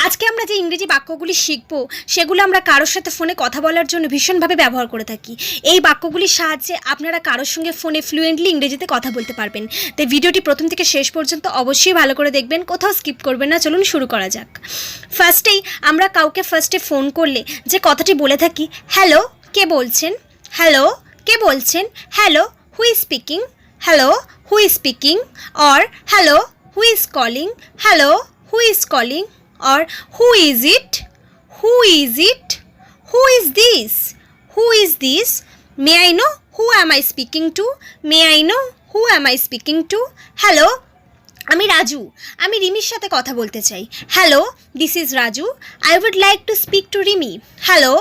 আজকে আমরা যে ইংরেজি বাক্যগুলি শিখব সেগুলো আমরা কারোর সাথে ফোনে কথা বলার জন্য ভীষণভাবে ব্যবহার করে থাকি। এই বাক্যগুলির সাহায্যে আপনারা কারোর সঙ্গে ফোনে ফ্লুয়েন্টলি ইংরেজিতে কথা বলতে পারবেন। তাই ভিডিওটি প্রথম থেকে শেষ পর্যন্ত অবশ্যই ভালো করে দেখবেন, কোথাও স্কিপ করবেন না। চলুন শুরু করা যাক। আমরা কাউকে ফোন করলে যে কথাটি বলে থাকি, হ্যালো কে বলছেন, হ্যালো কে বলছেন, hello who is speaking, hello who is speaking, or hello who is calling, hello who is calling, or who is it, who is it, who is this, who is this, may I know who am I speaking to, may I know who am I speaking to, hello আমি রাজু, আমি রিমির সাথে কথা বলতে চাই, hello this is Raju, I would like to speak to Rimi, hello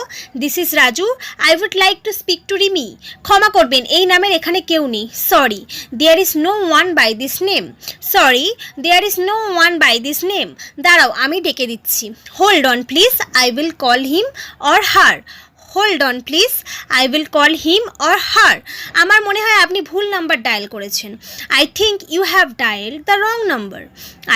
this is Raju, I would like to speak to Rimi. ক্ষমা করবেন, এই নামের এখানে কেউ নেই, sorry there is no one by this name, sorry there is no one by this name. দাঁড়াও আমি ডেকে দিচ্ছি, hold on please, I will call him or her, hold on please, I will call him or হার। আমার মনে হয় আপনি ভুল number dial করেছেন, I think you have dialled the wrong number,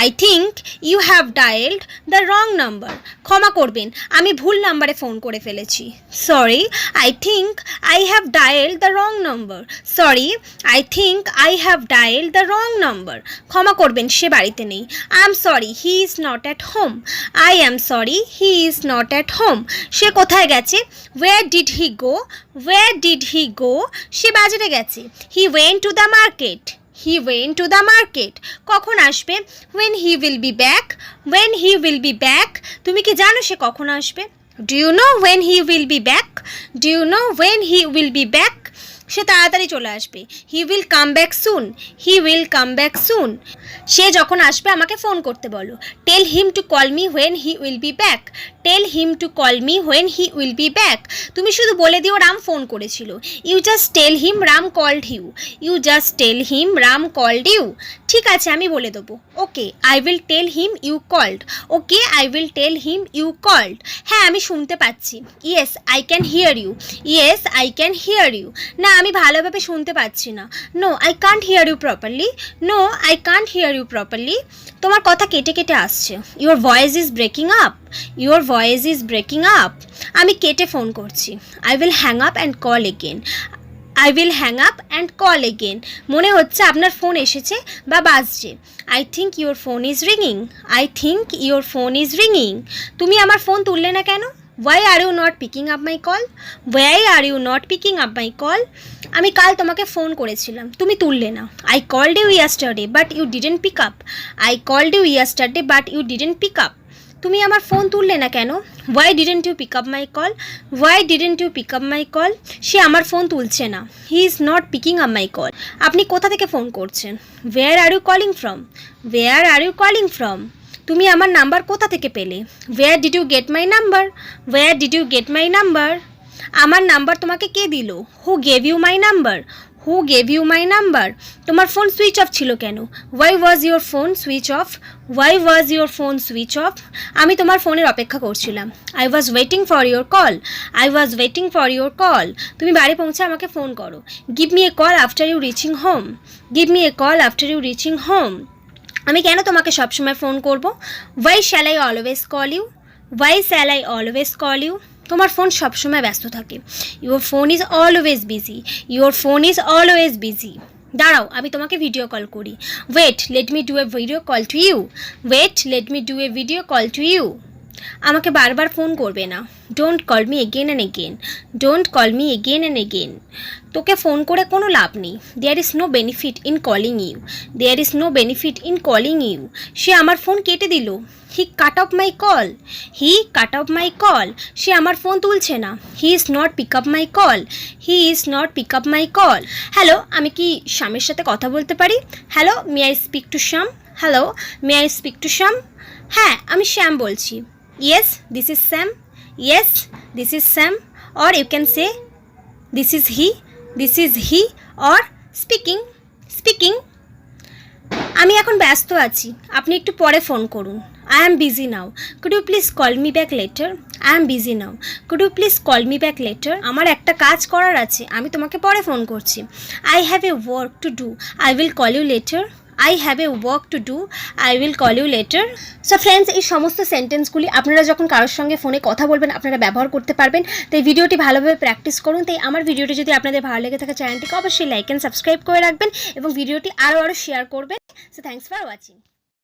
I think you have dialled the wrong number. ক্ষমা করবেন, আমি ভুল নাম্বারে ফোন করে ফেলেছি, sorry I think I have dialled the wrong number, sorry I think I have dialled the wrong number. ক্ষমা করবেন, সে বাড়িতে নেই, I am sorry he is not at home, I am sorry he is not at home. সে কোথায় গেছে, where did he go, where did he go, সে বাজারে গেছে, he went to the market, he went to the market। কখন আসবে, when he will be back, when he will be back। তুমি কি জানো সে কখন আসবে, do you know when he will be back, do you know when he will be back। সে তাড়াতাড়ি চলে আসবে, he will come back soon, he will come back soon. সে যখন আসবে আমাকে ফোন করতে বলো, tell him to call me when he will be back, tell him to call me when he will be back. তুমি শুধু বলে দিও রাম ফোন করেছিল, you just tell him Ram called you, you just tell him Ram called you. ঠিক আছে আমি বলে দেবো, okay I will tell him you called, okay I will tell him you called. হ্যাঁ আমি শুনতে পাচ্ছি, yes I can hear you, yes I can hear you. না আমি ভালোভাবে শুনতে পাচ্ছি না, no I can't hear you properly, no I can't hear you properly. তোমার কথা কেটে কেটে আসছে, your voice is breaking up, your voice is breaking up. আমি কেটে ফোন করছি, I will hang up and call again, I will hang up and call again. মনে হচ্ছে আপনার ফোন এসেছে বা বাজছে, I think your phone is রিংিং, I think your phone is রিংিং। তুমি আমার ফোন তুললে না কেন, why are you not picking up my call, why are you not picking up my call। আমি কাল তোমাকে ফোন করেছিলাম, তুমি তুললে না, I called you yesterday but you didn't pick up, I called you yesterday but you didn't pick up। তুমি আমার phone তুললে না কেন, why didn't you pick up my call, why didn't you pick up my call। সে আমার phone তুলছে না, he is not picking up my call। আপনি কোথা থেকে ফোন করছেন, where are you calling from, where are you calling from। তুমি আমার number কোথা থেকে পেলে, where did you get my number, where did you get my number। আমার নাম্বার তোমাকে কে দিল, who gave you my number, who gave you my number। তোমার phone switch off ছিল কেন, why was your phone switch off, why was your phone switch off। আমি তোমার ফোনের অপেক্ষা করছিলাম, I was waiting for your call, I was waiting for your call। তুমি বাড়ি পৌঁছে আমাকে ফোন করো, give me a call after you reaching home, give me a call after you reaching home। আমি কেন তোমাকে সবসময় ফোন করব, why shall I always call you, why shall I always call you. তোমার ফোন সবসময় ব্যস্ত থাকে, your phone is always busy, your phone is always busy. দাঁড়াও আমি তোমাকে ভিডিও কল করি, wait let me do a video call to you, wait let me do a video call to you. আমাকে বারবার phone করবে না, don't call me again and again, don't call me again and again. তোকে phone করে কোনো লাভ নেই, there is no benefit in calling you, there is no benefit in calling you. সে আমার ফোন কেটে দিল, he cut off my call, he cut off my call. সে আমার ফোন তুলছে না, he is not pick up my call, he is not pick up my call. Hello আমি কি শ্যামের সাথে কথা বলতে পারি, hello may I speak to Shyam, hello may I speak to Shyam. হ্যাঁ আমি শ্যাম বলছি, yes this is Sam, yes this is Sam, or you can say this is he or speaking, speaking। আমি এখন ব্যস্ত আছি, আপনি একটু পরে ফোন করুন, I am busy now, could you please call me back later, I am busy now, could you please call me back later। আমার একটা কাজ করার আছে, আমি তোমাকে পরে ফোন করছি, I have a work to do, I will call you later, I have a work to do, I will call you later. So friends, এই সমস্ত সেন্টেন্সগুলি আপনারা যখন কারোর সঙ্গে ফোনে কথা বলবেন আপনারা ব্যবহার করতে পারবেন। তো এই ভিডিওটি ভালোভাবে প্র্যাকটিস করুন। তাই আমার ভিডিওটি যদি আপনাদের ভালো লেগে থাকে চ্যানেলটিকে অবশ্যই লাইক অ্যান্ড সাবস্ক্রাইব করে রাখবেন এবং ভিডিওটি আরও শেয়ার করবেন। So thanks for watching.